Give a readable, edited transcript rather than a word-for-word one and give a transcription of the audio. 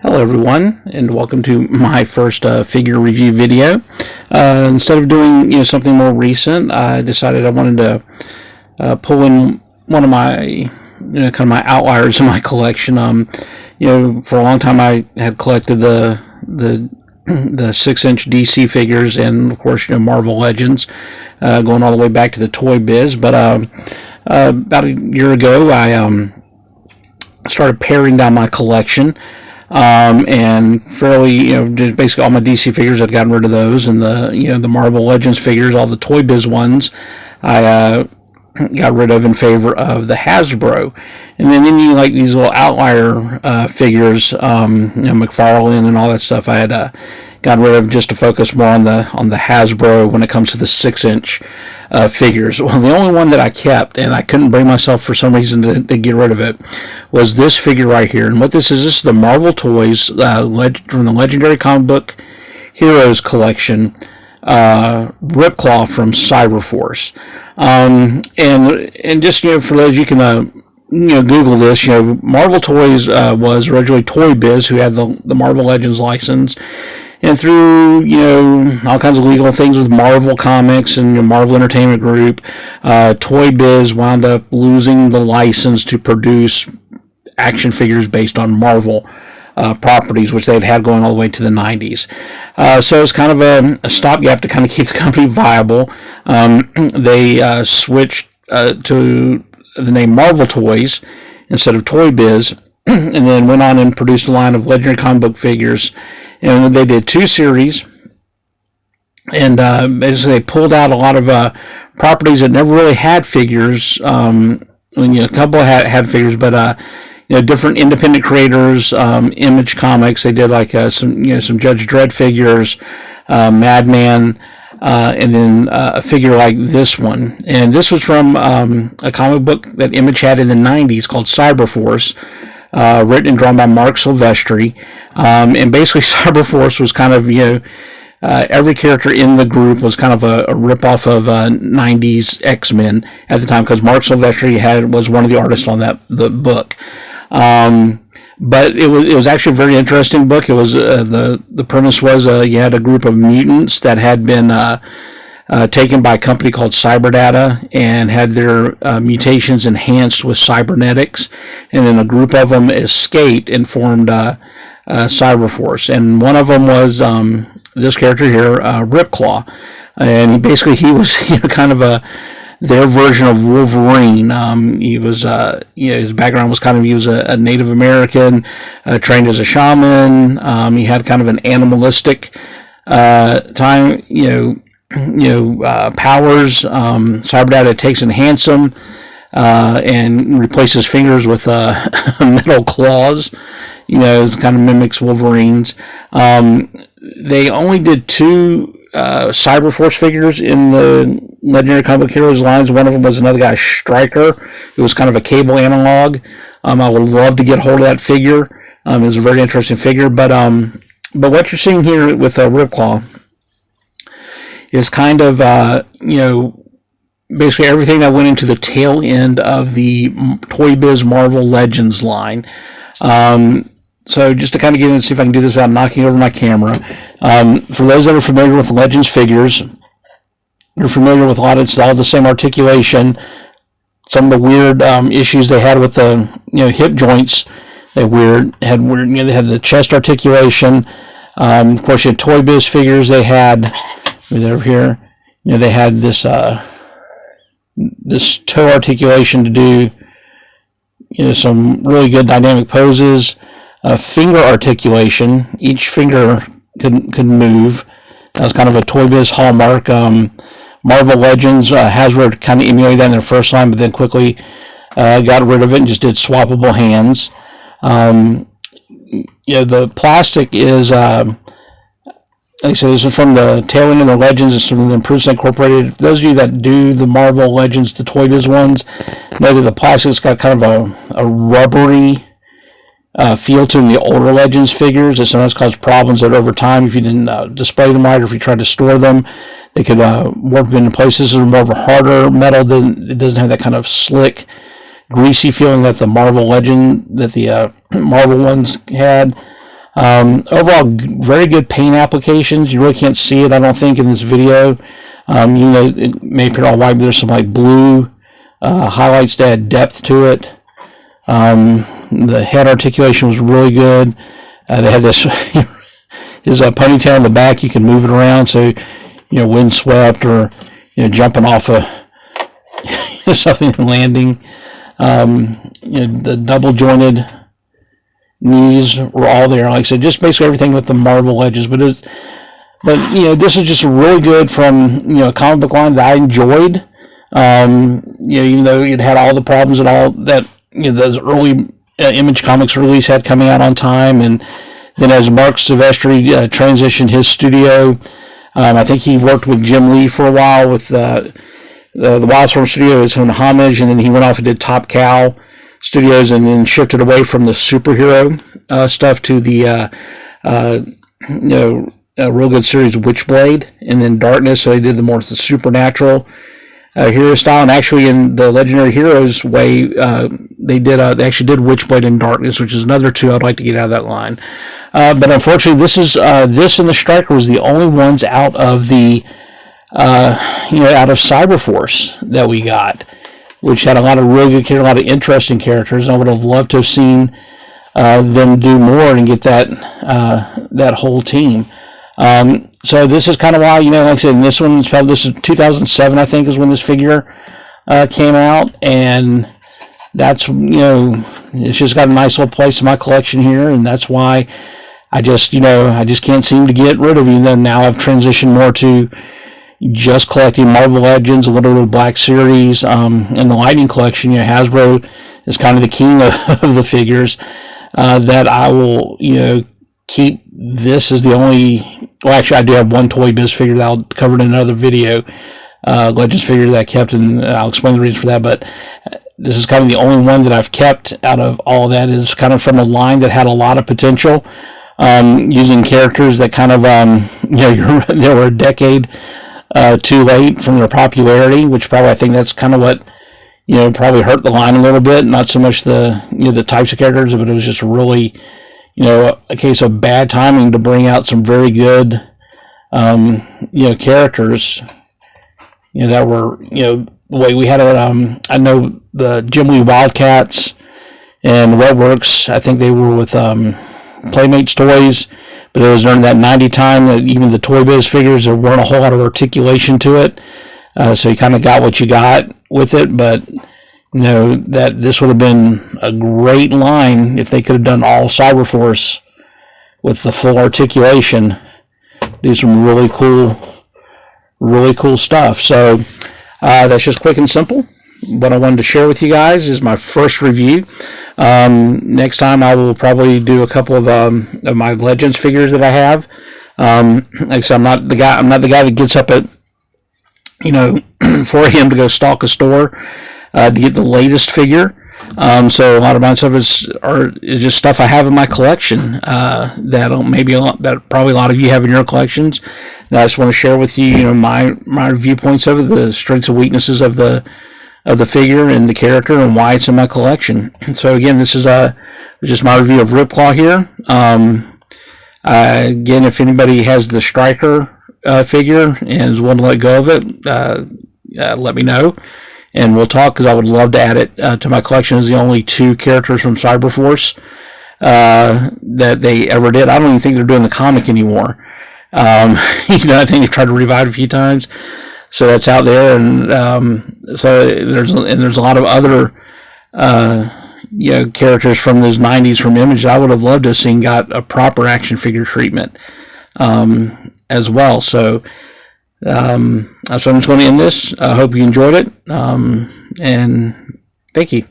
Hello everyone, and welcome to my first figure review video. Instead of doing something more recent, I decided I wanted to pull in one of my kind of my outliers in my collection. For a long time I had collected the 6-inch DC figures, and of course Marvel Legends, going all the way back to the Toy Biz. But about a year ago, I started paring down my collection. And fairly, just basically all my DC figures, I'd gotten rid of those, and the Marvel Legends figures, all the Toy Biz ones, I got rid of in favor of the Hasbro. And then any like these little outlier figures, McFarlane and all that stuff, I had got rid of just to focus more on the Hasbro when it comes to the 6-inch figures. Well, the only one that I kept, and I couldn't bring myself for some reason to get rid of it, was this figure right here. And what this is the Marvel Toys from the Legendary Comic Book Heroes collection, Ripclaw from Cyberforce. And just for those, you can Google this. Marvel Toys was originally Toy Biz, who had the Marvel Legends license. And through, all kinds of legal things with Marvel Comics and Marvel Entertainment Group, Toy Biz wound up losing the license to produce action figures based on Marvel properties, which they'd had going all the way to the 90s. So it's kind of a stopgap to kind of keep the company viable. They switched to the name Marvel Toys instead of Toy Biz, and then went on and produced a line of Legendary comic book figures. And they did 2 series, and basically they pulled out a lot of properties that never really had figures. A couple had figures, but different independent creators, Image Comics. They did like some Judge Dredd figures, Madman, and then a figure like this one. And this was from a comic book that Image had in the 90s called Cyberforce. Written and drawn by Mark Silvestri, and basically Cyberforce was kind of every character in the group was kind of a ripoff of 90s X-Men at the time, because Mark Silvestri was one of the artists on the book. But it was actually a very interesting book. It was the premise was you had a group of mutants that had been taken by a company called Cyberdata and had their mutations enhanced with cybernetics, and then a group of them escaped and formed Cyberforce. And one of them was this character here, Ripclaw, and he was kind of their version of Wolverine. He was his background was kind of, he was a Native American, trained as a shaman. He had kind of an animalistic time, powers. Cyberdata takes and enhances them and replaces fingers with metal claws. It kind of mimics Wolverine's. They only did 2 Cyberforce figures in the Legendary Comic Book Heroes lines. One of them was another guy, Stryker. It was kind of a cable analog. I would love to get hold of that figure. It was a very interesting figure. But what you're seeing here with Ripclaw is kind of, basically everything that went into the tail end of the Toy Biz Marvel Legends line. So just to kind of get in and see if I can do this without knocking over my camera. For those that are familiar with Legends figures, you're familiar with all the same articulation, some of the weird issues they had with the hip joints. They had the chest articulation. Of course, you had Toy Biz figures. They had over here, they had this toe articulation to do some really good dynamic poses. Finger articulation, each finger could move. That was kind of a Toy Biz hallmark. Marvel Legends, Hasbro kind of emulated that in their first line, but then quickly got rid of it and just did swappable hands. The plastic is, like I said, this is from the tail end of the Legends. It's from the Improvements Incorporated. Those of you that do the Marvel Legends, the Toy Biz ones, know that the plastic's got kind of a rubbery feel to them. The older Legends figures, it sometimes caused problems that over time, if you didn't display them right, or if you tried to store them, they could warp into place. This is more of a harder metal. It doesn't have that kind of slick, greasy feeling that the Marvel Legend, that the Marvel ones had. Overall, very good paint applications. You really can't see it, I don't think, in this video. You know, it may appear all white, but there's some like blue highlights that add depth to it. The head articulation was really good. They had this his ponytail in the back. You can move it around, so windswept or jumping off a something and landing. The double jointed knees were all there. Like I said, just basically everything with the Marvel edges. But this is just really good from a comic book line that I enjoyed. Even though it had all the problems and all that those early Image Comics release had coming out on time, and then as Mark Silvestri transitioned his studio, I think he worked with Jim Lee for a while with the Wildstorm Studio, his own homage, and then he went off and did Top Cow Studios, and then shifted away from the superhero stuff to the real good series Witchblade, and then Darkness. So they did the more the supernatural hero style, and actually in the Legendary Heroes way, they actually did Witchblade and Darkness, which is another two I'd like to get out of that line. But unfortunately, this and the Striker was the only ones out of the out of Cyberforce that we got, which had a lot of really good characters, a lot of interesting characters. I would have loved to have seen them do more and get that whole team. So this is kind of why, like I said, this is 2007, I think, is when this figure came out, and that's, it's just got a nice little place in my collection here, and that's why I just can't seem to get rid of it. Now I've transitioned more to just collecting Marvel Legends, a little bit of Black Series, and the Lightning collection. Hasbro is kind of the king of the figures that I will, keep. This is the only, well, actually I do have one Toy Biz figure that I'll cover in another video, Legends figure that I kept, and I'll explain the reason for that, but this is kind of the only one that I've kept out of all that. Is kind of from a line that had a lot of potential, using characters that kind of, they were a decade too late from their popularity, which probably, I think that's kind of what, probably hurt the line a little bit, not so much the types of characters, but it was just really, a case of bad timing to bring out some very good, characters, that were, the way we had it. I know the Jim Lee Wildcats and Redworks, I think they were with Playmates Toys, but it was during that 90 time that even the Toy Biz figures, there weren't a whole lot of articulation to it, so you kind of got what you got with it, but that this would have been a great line if they could have done all Cyberforce with the full articulation. Do some really cool stuff. So that's just quick and simple. What I wanted to share with you guys is my first review. Next time I will probably do a couple of my Legends figures that I have. Like I said, I'm not the guy that gets up at 4 a.m. to go stalk a store to get the latest figure. So a lot of my stuff is just stuff I have in my collection that probably a lot of you have in your collections. And I just want to share with you, my viewpoints of it, the strengths and weaknesses of the figure and the character, and why it's in my collection. So again, this is just my review of Ripclaw here. Again, if anybody has the Striker figure and is willing to let go of it, let me know, and we'll talk, because I would love to add it to my collection as the only two characters from Cyberforce that they ever did. I don't even think they're doing the comic anymore. I think they tried to revive it a few times. So that's out there, and so there's a lot of other characters from those 90s from Image that I would have loved to have seen got a proper action figure treatment as well. So I'm just going to end this. I hope you enjoyed it, and thank you.